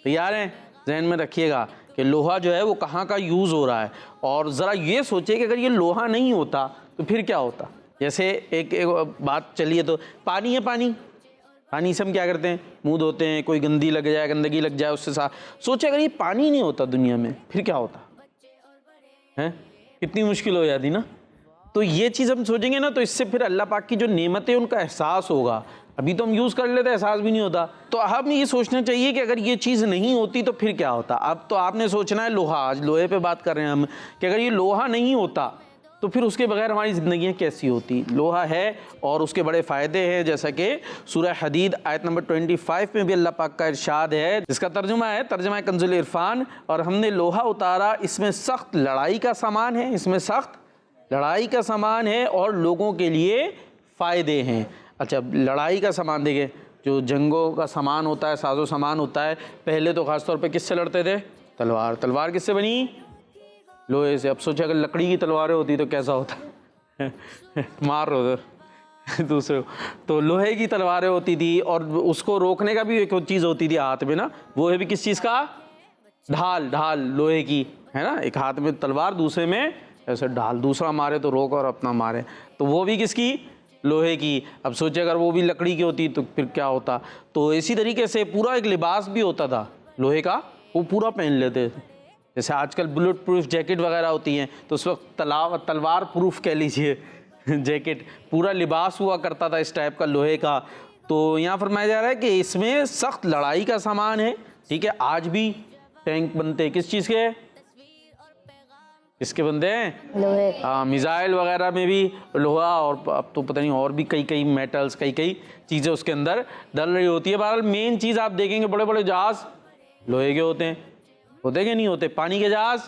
तैयार हैं? जहन में रखिएगा कि लोहा जो है वो कहाँ का यूज़ हो रहा है। और ज़रा ये सोचिए कि अगर ये लोहा नहीं होता तो फिर क्या होता। जैसे एक बात चलिए, तो पानी है, पानी से हम क्या करते हैं? मुंह धोते हैं, कोई गंदगी लग जाए उससे साफ। सोचे अगर ये पानी नहीं होता दुनिया में फिर क्या होता है? कितनी मुश्किल हो जाती ना। तो ये चीज़ हम सोचेंगे ना तो इससे फिर अल्लाह पाक की जो नेमतें उनका एहसास होगा। अभी तो हम यूज़ कर लेते हैं, एहसास भी नहीं होता। तो हमें ये सोचना चाहिए कि अगर ये चीज़ नहीं होती तो फिर क्या होता। अब तो आपने सोचना है लोहा, आज लोहे पे बात कर रहे हैं हम, कि अगर ये लोहा नहीं होता तो फिर उसके बगैर हमारी ज़िंदगियाँ कैसी होती। लोहा है और उसके बड़े फ़ायदे हैं, जैसा कि सूरह हदीद आयत नंबर 25 में भी अल्लाह पाक का इरशाद है, जिसका तर्जुमा है कंजुल इरफान, और हमने लोहा उतारा, इसमें सख्त लड़ाई का सामान है, इसमें सख्त लड़ाई का सामान है और लोगों के लिए फ़ायदे हैं। अच्छा लड़ाई का सामान देखें, जो जंगों का सामान होता है, साजो सामान होता है, पहले तो ख़ास तौर पे किससे लड़ते थे? तलवार। तलवार किससे बनी? लोहे से। अब सोचे अगर लकड़ी की तलवारें होती तो कैसा होता मार उधर दूसरे। तो लोहे की तलवारें होती थी, और उसको रोकने का भी एक चीज़ होती थी हाथ में ना, वो है भी किस चीज़ का? ढाल लोहे की, है ना। एक हाथ में तलवार, दूसरे में ऐसे ढाल, दूसरा मारे तो रोक और अपना मारे, तो वो भी किसकी? लोहे की। अब सोचे अगर वो भी लकड़ी की होती तो फिर क्या होता। तो इसी तरीके से पूरा एक लिबास भी होता था लोहे का, वो पूरा पहन लेते थे। जैसे आजकल बुलेट प्रूफ जैकेट वगैरह होती हैं, तो उस वक्त तलवार प्रूफ कह लीजिए जैकेट, पूरा लिबास हुआ करता था इस टाइप का लोहे का। तो यहाँ फरमाया जा रहा है कि इसमें सख्त लड़ाई का सामान है, ठीक है। आज भी टैंक बनते हैं, किस चीज़ के? किसके बनते हैं? लोहे। हाँ, मिसाइल वगैरह में भी लोहा, और अब तो पता नहीं और भी कई मेटल्स, कई चीज़ें उसके अंदर डल रही होती है। बहरहाल मेन चीज़ आप देखेंगे, बड़े बड़े जहाज़ लोहे के होते हैं, होते कि नहीं होते? पानी के जहाज़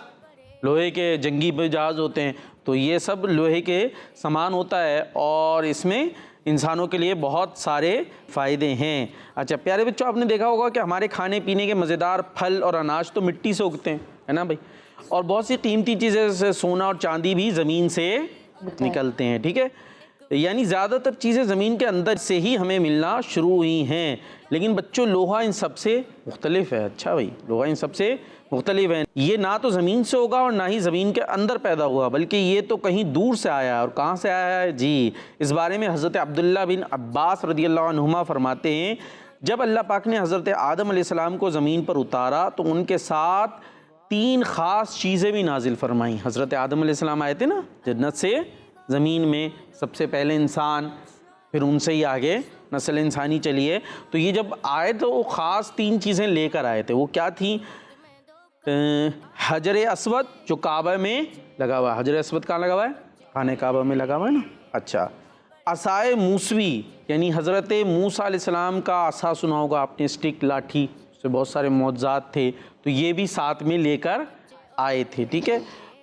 लोहे के, जंगी जहाज़ होते हैं। तो ये सब लोहे के सामान होता है और इसमें इंसानों के लिए बहुत सारे फ़ायदे हैं। अच्छा प्यारे बच्चों, आपने देखा होगा कि हमारे खाने पीने के मज़ेदार फल और अनाज तो मिट्टी से उगते हैं, है ना भाई। और बहुत सी कीमती चीज़ें जैसे सोना और चांदी भी ज़मीन से निकलते हैं, ठीक है। यानी ज़्यादातर चीज़ें ज़मीन के अंदर से ही हमें मिलना शुरू हुई हैं। लेकिन बच्चों लोहा इन सबसे मुख्तलिफ है। अच्छा भाई, लोहा इन सबसे मुख्तलिफ है। ये ना तो ज़मीन से होगा और ना ही ज़मीन के अंदर पैदा हुआ, बल्कि ये तो कहीं दूर से आया है। और कहाँ से आया है जी? इस बारे में हज़रत अब्दुल्ला बिन अब्बास रदियल्लाहु अन्हुमा फरमाते हैं, जब अल्लाह पाक ने हज़रत आदम अलैहिस्सलाम को ज़मीन पर उतारा तो उनके साथ 3 ख़ास चीज़ें भी नाजिल फरमाई। हज़रत आदम अलैहिस्सलाम आए थे ना जन्नत से ज़मीन में, सबसे पहले इंसान, फिर उनसे ही आगे नस्ल इंसानी चली है। तो ये जब आए तो वो ख़ास 3 चीज़ें लेकर आए थे। वो क्या थी? हजर अस्वद जो काबा में लगा हुआ है। हजर अस्वद कहाँ लगा हुआ है? खाने काबा में लगा हुआ है ना। अच्छा, असाए मूसवी, यानी हज़रत मूसा अलैहिस्सलाम का असा सुना होगा आपने, स्टिक, लाठी, उससे बहुत सारे मौजज़ात थे, तो ये भी साथ में लेकर आए थे, ठीक है।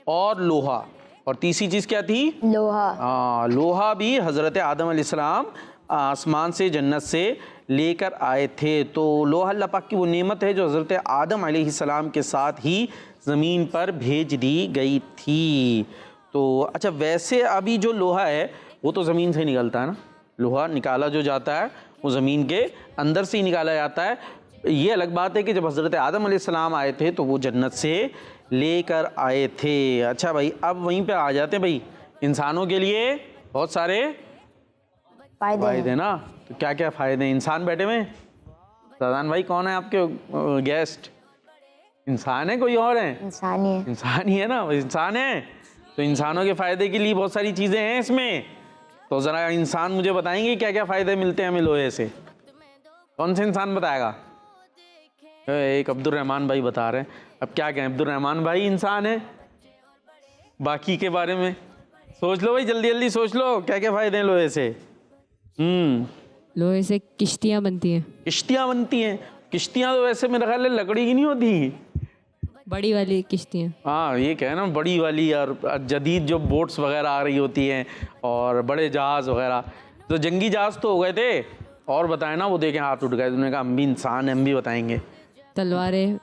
और लोहा, और तीसरी चीज़ क्या थी? लोहा। लोहा भी हज़रत आदम अलैहिस्सलाम आसमान से, जन्नत से लेकर आए थे। तो लोहा अल्लाह पाक की वो नेमत है जो हज़रत आदम अलैहिस्सलाम के साथ ही ज़मीन पर भेज दी गई थी। तो अच्छा, वैसे अभी जो लोहा है वो तो ज़मीन से निकलता है ना, लोहा निकाला जो जाता है वो ज़मीन के अंदर से ही निकाला जाता है। ये अलग बात है कि जब हज़रत आदम अलैहिस्सलाम आए थे तो वो जन्नत से लेकर आए थे। अच्छा भाई, अब वहीं पे आ जाते हैं भाई, इंसानों के लिए बहुत सारे फ़ायदे ना। तो क्या क्या फ़ायदे हैं? इंसान बैठे हुए, सदान भाई कौन है आपके गेस्ट? इंसान है कोई और है? इंसान ही है। इंसान ही है ना, इंसान है। तो इंसानों के फ़ायदे के लिए बहुत सारी चीज़ें हैं इसमें। तो ज़रा इंसान मुझे बताएंगे क्या क्या फ़ायदे मिलते हैं हमें लोहे से? कौन से इंसान बताएगा? एक अब्दुर्रहमान भाई बता रहे हैं। अब क्या कहें, अब्दुर्रहमान भाई इंसान है। बाकी के बारे में सोच लो भाई, जल्दी जल्दी सोच लो, क्या क्या फ़ायदे हैं लोहे से? लोहे से किश्तियाँ बनती हैं। किश्तियाँ बनती हैं? किश्तियाँ तो वैसे मेरा ख्याल है लकड़ी की नहीं होती, बड़ी वाली किश्तियाँ। हाँ ये क्या है ना, बड़ी वाली और जदीद जो बोट्स वगैरह आ रही होती हैं और बड़े जहाज़ वगैरह। तो जंगी जहाज़ तो हो गए थे, और बताए ना, वो देखें हाथ उठ गए, उन्होंने कहा हम भी इंसान हैं, हम भी बताएंगे। तलवारें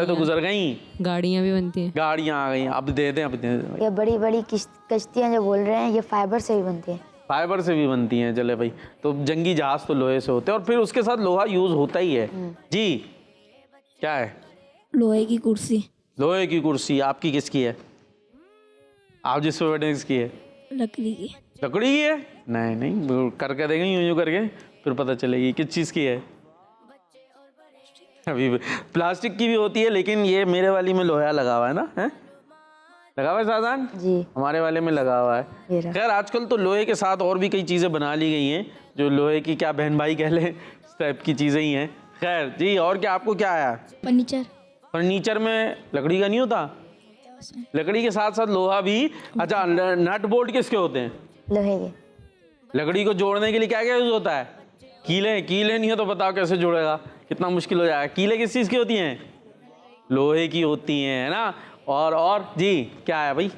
तो गुजर गई, गाड़ियाँ भी बनती हैं। गाड़ियाँ आ गई, अब दे दें। ये बड़ी बड़ी कश्तियाँ जो बोल रहे हैं ये फाइबर से भी बनती हैं। फाइबर से भी बनती हैं, चले भाई। तो जंगी जहाज़ तो लोहे से होते हैं, और फिर उसके साथ लोहा यूज़ होता ही है। जी क्या है? लोहे की कुर्सी। लोहे की कुर्सी। आपकी किसकी है? आप जिस पे बैठे किसकी है? लकड़ी की। लकड़ी की है? नहीं, करके देंगे यूँ करके, फिर पता चलेगी किस चीज़ की है। अभी प्लास्टिक की भी होती है, लेकिन ये मेरे वाली में लोहा लगा हुआ है ना, है लगा हुआ है साजान जी, हमारे वाले में लगा हुआ है। खैर आजकल तो लोहे के साथ और भी कई चीज़ें बना ली गई हैं, जो लोहे की क्या बहन भाई कह लें, इस टाइप की चीज़ें ही हैं। खैर जी, और क्या आपको क्या आया? फर्नीचर। फर्नीचर में लकड़ी का नहीं होता? लकड़ी के साथ साथ लोहा भी। अच्छा, नट बोल्ट किसके होते हैं? लोहे के। लकड़ी को जोड़ने के लिए क्या क्या यूज होता है? कीले नहीं हो तो बताओ कैसे जोड़ेगा, कितना मुश्किल हो जाएगा। कीले किस चीज़ की होती हैं? लोहे की होती हैं, है ना। और जी क्या है भाई?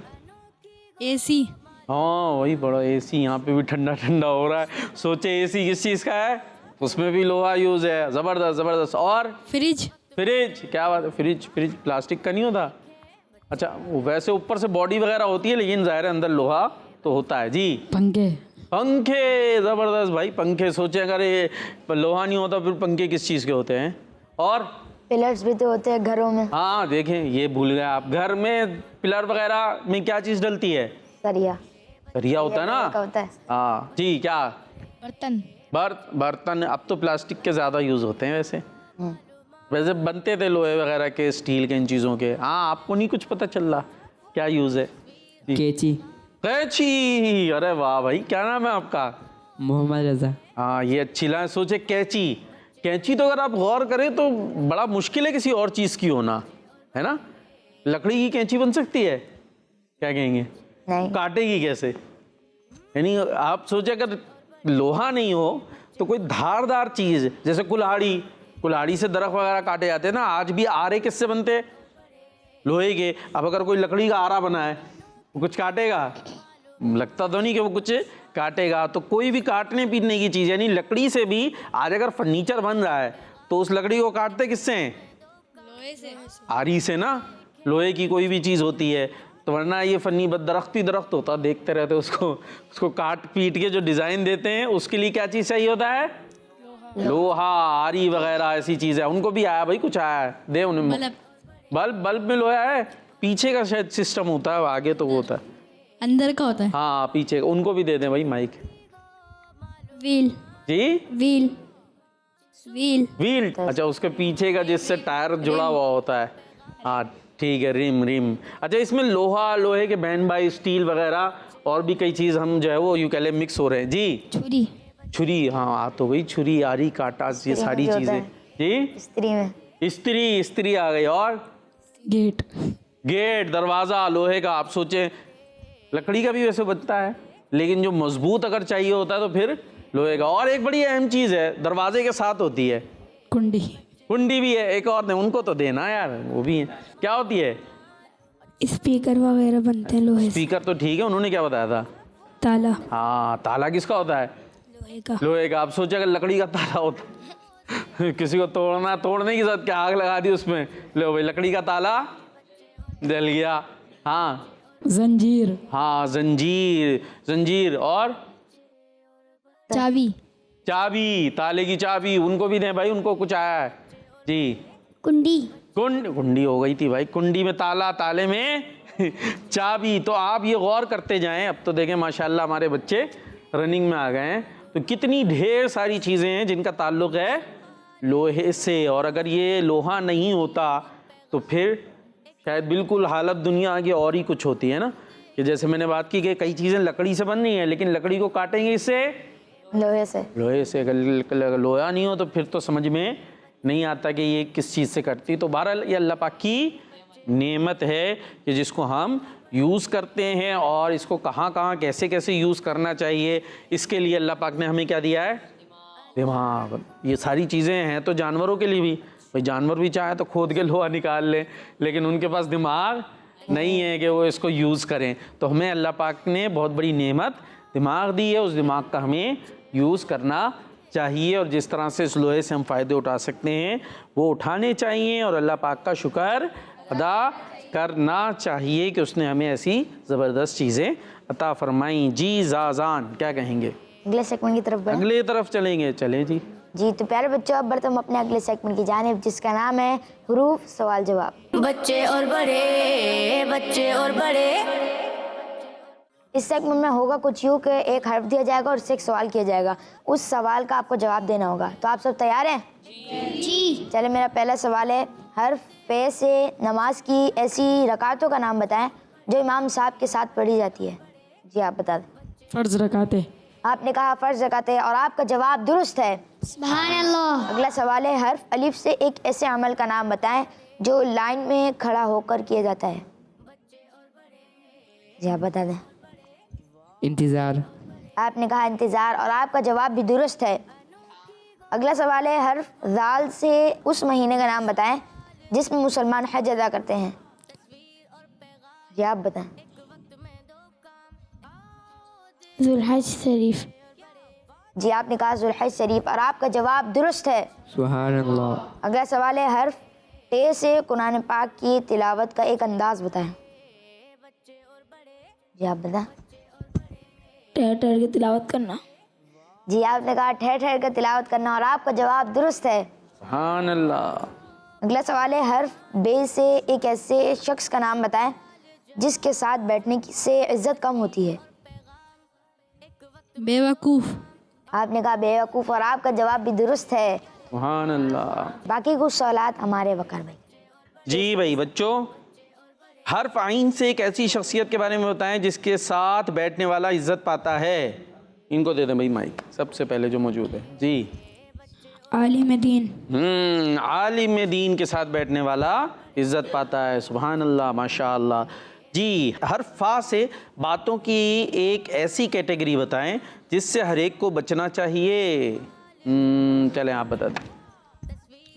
एसी। हाँ वही बड़ा एसी, यहाँ पे भी ठंडा ठंडा हो रहा है। सोचे एसी किस चीज़ का है, उसमें भी लोहा यूज है। ज़बरदस्त। और फ्रिज। क्या बात है? फ्रिज प्लास्टिक का नहीं होता? अच्छा, वैसे ऊपर से बॉडी वगैरह होती है, लेकिन ज़ाहिर है अंदर लोहा तो होता है। जी पंखे। ज़बरदस्त भाई, पंखे। सोचे अगर ये लोहा नहीं होता फिर पंखे किस चीज़ के होते हैं? और पिलर्स भी तो होते हैं घरों में। हाँ देखें, ये भूल गए आप, घर में पिलर वगैरह में क्या चीज़ डलती है? सरिया होता है ना। होता है। हाँ जी, क्या? बर्तन। अब तो प्लास्टिक के ज़्यादा यूज़ होते हैं वैसे बनते थे लोहे वगैरह के, स्टील के, इन चीज़ों के। हाँ आपको नहीं कुछ पता चल रहा क्या यूज़ है? कैंची। अरे वाह भाई, क्या नाम है आपका? मोहम्मद रज़ा। हाँ ये अच्छी लाइन। सोचे कैंची तो अगर आप गौर करें तो बड़ा मुश्किल है किसी और चीज़ की होना, है ना। लकड़ी की कैंची बन सकती है? क्या कहेंगे? नहीं। काटेगी कैसे? यानी आप सोचे अगर लोहा नहीं हो तो कोई धारदार चीज़, जैसे कुल्हाड़ी से दरख्त वगैरह काटे जाते हैं ना। आज भी आरे किससे बनते हैं? लोहे के। अब अगर कोई लकड़ी का आरा बना है, वो कुछ काटेगा? लगता तो नहीं कि वो कुछ काटेगा। तो कोई भी काटने पीटने की चीज़, यानी लकड़ी से भी आज अगर फर्नीचर बन रहा है तो उस लकड़ी को काटते किससे हैं? लोहे से। आरी से ना। लोहे की कोई भी चीज़ होती है तो, वरना ये दरख्त होता, देखते रहते उसको काट पीट के जो डिज़ाइन देते हैं, उसके लिए क्या चीज़ चाहिए होता है? लोहा, आरी वगैरह ऐसी चीज़ है। उनको भी आया भाई, कुछ आया है, दे उन्हें। बल्ब में लोहा है? पीछे का शायद सिस्टम होता है, आगे तो वो होता है, अंदर का होता है। हाँ पीछे। उनको भी दे दें भाई माइक। व्हील। जी व्हील। अच्छा, उसके पीछे का जिससे टायर जुड़ा हुआ होता है। हाँ ठीक है, रिम। अच्छा, इसमें लोहे के बहन भाई, स्टील वगैरह और भी कई चीज़ हम जो है वो यूं कह लें मिक्स हो रहे हैं। जी छुरी। हाँ तो वही छुरी, आरी, कांटा, ये सारी चीज़ें। जी स्त्री आ गई। और गेट, दरवाज़ा लोहे का। आप सोचें लकड़ी का भी वैसे बनता है, लेकिन जो मजबूत अगर चाहिए होता है तो फिर लोहे का। और एक बड़ी अहम चीज़ है, दरवाजे के साथ होती है कुंडी भी है। एक और ने उनको तो देना यार, वो भी है। क्या होती है? स्पीकर वगैरह बनते हैं लोहे से। स्पीकर तो ठीक है, उन्होंने क्या बताया था? ताला। हाँ, ताला किसका होता है? लोहे का। आप सोचे अगर लकड़ी का ताला होता किसी को तोड़ने के साथ क्या आग लगा दी उसमें, लो भाई लकड़ी का ताला जल गया। हाँ जंजीर। और चाबी, ताले की चाबी। उनको भी दें भाई, उनको कुछ आया है? जी कुंडी हो गई थी भाई। कुंडी में ताला, ताले में चाबी। तो आप ये गौर करते जाएं, अब तो देखें माशाल्लाह हमारे बच्चे रनिंग में आ गए हैं, तो कितनी ढेर सारी चीज़ें हैं जिनका ताल्लुक़ है लोहे से। और अगर ये लोहा नहीं होता तो फिर शायद बिल्कुल हालत दुनिया की और ही कुछ होती है ना। कि जैसे मैंने बात की कि कई चीज़ें लकड़ी से बन रही हैं, लेकिन लकड़ी को काटेंगे इससे? लोहे से। अगर लोहा नहीं हो तो फिर तो समझ में नहीं आता कि ये किस चीज़ से कटती। तो बहरहाल ये अल्लाह पाक की नेमत है कि जिसको हम यूज़ करते हैं, और इसको कहाँ कैसे यूज़ करना चाहिए, इसके लिए अल्लाह पाक ने हमें क्या दिया है? दिमाग। ये सारी चीज़ें हैं तो जानवरों के लिए भी, भाई जानवर भी चाहे तो खोद के लोहा निकाल ले, लेकिन उनके पास दिमाग नहीं है कि वो इसको यूज़ करें। तो हमें अल्लाह पाक ने बहुत बड़ी नेमत दिमाग दी है, उस दिमाग का हमें यूज़ करना चाहिए और जिस तरह से इस लोहे से हम फ़ायदे उठा सकते हैं वो उठाने चाहिए और अल्लाह पाक का शुक्र अदा करना चाहिए कि उसने हमें ऐसी ज़बरदस्त चीज़ें अता फरमाई। जी जाजान क्या कहेंगे? अगले सेगमेंट की तरफ बढ़ें। अगले तरफ चलेंगे, चलें जी। जी तो प्यारे बच्चों, अब बढ़ते हम अपने अगले सेगमेंट की जानिब जिसका नाम है हरूफ सवाल जवाब। बच्चे और बड़े, बच्चे और बड़े। इस सेगमेंट में होगा कुछ यूँ कि एक हर्फ दिया जाएगा और उससे एक सवाल किया जाएगा, उस सवाल का आपको जवाब देना होगा। तो आप सब तैयार हैं? जी। चले, मेरा पहला सवाल है, हर्फ पे से नमाज की ऐसी रकातों का नाम बताएं जो इमाम साहब के साथ पढ़ी जाती है। जी आप बता दें। फ़र्ज़ रकाते। आपने कहा फ़र्ज रकाते हैं और आपका जवाब दुरुस्त है। सुभान अल्लाह। अगला सवाल है, हर्फ अलिफ से एक ऐसे अमल का नाम बताएं जो लाइन में खड़ा होकर किया जाता है। जी आप बता दें। इंतज़ार। आपने कहा इंतज़ार और आपका जवाब भी दुरुस्त है। अगला सवाल है, हर्फ ज़ाल से उस महीने का नाम बताएं जिसमें मुसलमान हज अदा करते हैं। जी आप बताएं। जुल्हज शरीफ। जी आपने कहा जुल्हज शरीफ और आपका जवाब दुरुस्त है। सुभान अल्लाह। अगला सवाल है, हर्फ टे से कुरान पाक की तिलावत का एक अंदाज बताएं। जी आप बताएं। ठहर ठहर के तिलावत करना। जी आपने कहा ठहर ठहर कर तिलावत करना और आपका जवाब दुरुस्त है। सुभान अल्लाह। अगला सवाल है, हर्फ बे से एक ऐसे शख्स का नाम बताएं जिसके साथ बैठने से इज्जत कम होती है। बेवकूफ़। आपने कहा बेवकूफ़ और आपका जवाब भी दुरुस्त है। सुभान अल्लाह। बाकी कुछ सवालात हमारे वकार भाई। जी भाई बच्चों, हर्फ आइन से एक ऐसी शख्सियत के बारे में बताएं जिसके साथ बैठने वाला इज्जत पाता है। इनको दे दें भाई माइक, सबसे पहले जो मौजूद है। जी। आलिम दीन। आलिम दीन के साथ बैठने वाला इज्जत पाता है। सुभान अल्लाह, माशा अल्लाह। जी, हर्फ फा से बातों की एक ऐसी कैटेगरी बताएं जिससे हर एक को बचना चाहिए। चलें आप बता दें।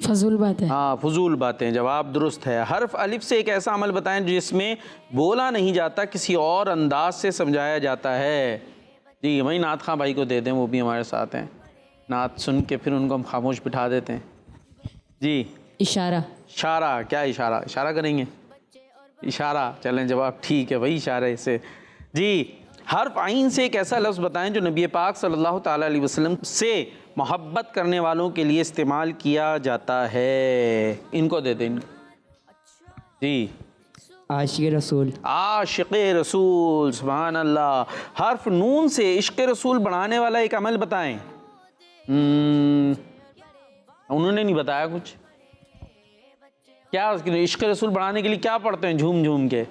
फजूल बात है। हाँ, फजूल बातें, जवाब दुरुस्त है। हर्फ अलिफ से एक ऐसा अमल बताएं जिसमें बोला नहीं जाता, किसी और अंदाज से समझाया जाता है। जी वही नात खां भाई को दे दें, वो भी हमारे साथ हैं। नात सुन के फिर उनको हम खामोश बिठा देते हैं। जी। इशारा। इशारा, क्या इशारा? इशारा करेंगे? इशारा, चलें जवाब ठीक है भाई, इशारे से। जी, हर्फ आइन से एक ऐसा लफ्ज़ बताएं जो नबी पाक सल्लल्लाहु ताला अलैहि वसल्लम से मोहब्बत करने वालों के लिए इस्तेमाल किया जाता है। इनको दे दें। जी। आशिक़ रसूल। आशिक़ रसूल। सुभान अल्लाह। हर्फ नून से इश्क़ रसूल बढ़ाने वाला एक अमल बताएं। उन्होंने नहीं बताया कुछ। क्या इश्क़ रसूल बढ़ाने के लिए क्या पढ़ते हैं झूम झूम के?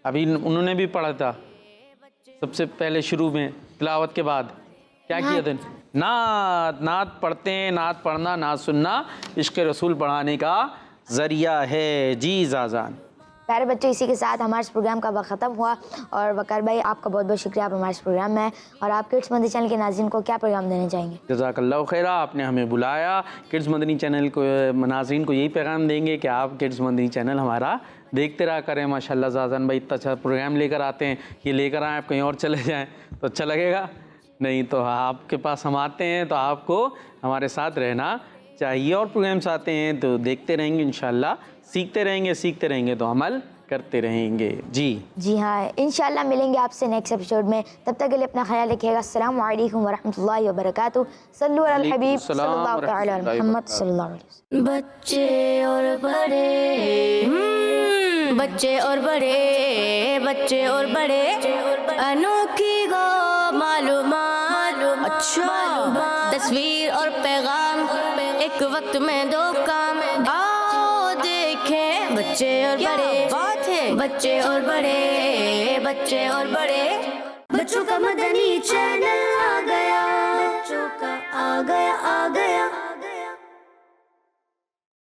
अभी उन्होंने भी पढ़ा था सबसे पहले शुरू में तिलावत के बाद। क्या किया था? नात। नात पढ़ते हैं। नात पढ़ना, नात सुनना इश्क़ रसूल बढ़ाने का ज़रिया है। जी जाजान। प्यारे बच्चों, इसी के साथ हमारे इस प्रोग्राम का वक्त ख़त्म हुआ और वकार भाई आपका बहुत बहुत शुक्रिया, आप हमारे इस प्रोग्राम में। और आप किड्स मदनी चैनल के नाज़रीन को क्या पैगाम देना चाहेंगे? जज़ाकल्लाहु खैरा, आपने हमें बुलाया। किड्स मदनी चैनल को नाज़रीन को यही पैगाम देंगे कि आप किड्स मदनी चैनल हमारा देखते रहा करें। माशाल्लाह जाज़ान भाई इतना अच्छा प्रोग्राम लेकर आते हैं, ये लेकर आएँ आप कहीं और चले जाएँ तो अच्छा लगेगा नहीं। तो आपके पास हम आते हैं तो आपको हमारे साथ रहना चाहिए और प्रोग्राम्स आते हैं तो देखते रहेंगे इंशाल्लाह, सीखते रहेंगे तो अमल करते रहेंगे। जी हाँ, इंशाल्लाह मिलेंगे आपसे नेक्स्ट एपिसोड में। तब तक के लिए अपना ख्याल रखिएगा। अस्सलामु अलैकुम वरहमतुल्लाहि वबरकातुहू। सल्लु अलल हबीब सल्लल्लाहु तआला अलैहि मोहम्मद सल्लल्लाहु अलैहि वसल्लम। बच्चे और बड़े, बच्चे और बड़े, बच्चे और बड़े, अनोखी गो मालूमात, अच्छा तस्वीर और पैगाम, एक वक्त में दो काम। आओ देखें बच्चे और बड़े, बात है बच्चे और बड़े, बच्चे और बड़े। बच्चों का मदनी चैनल आ गया, बच्चों का आ गया, आ गया।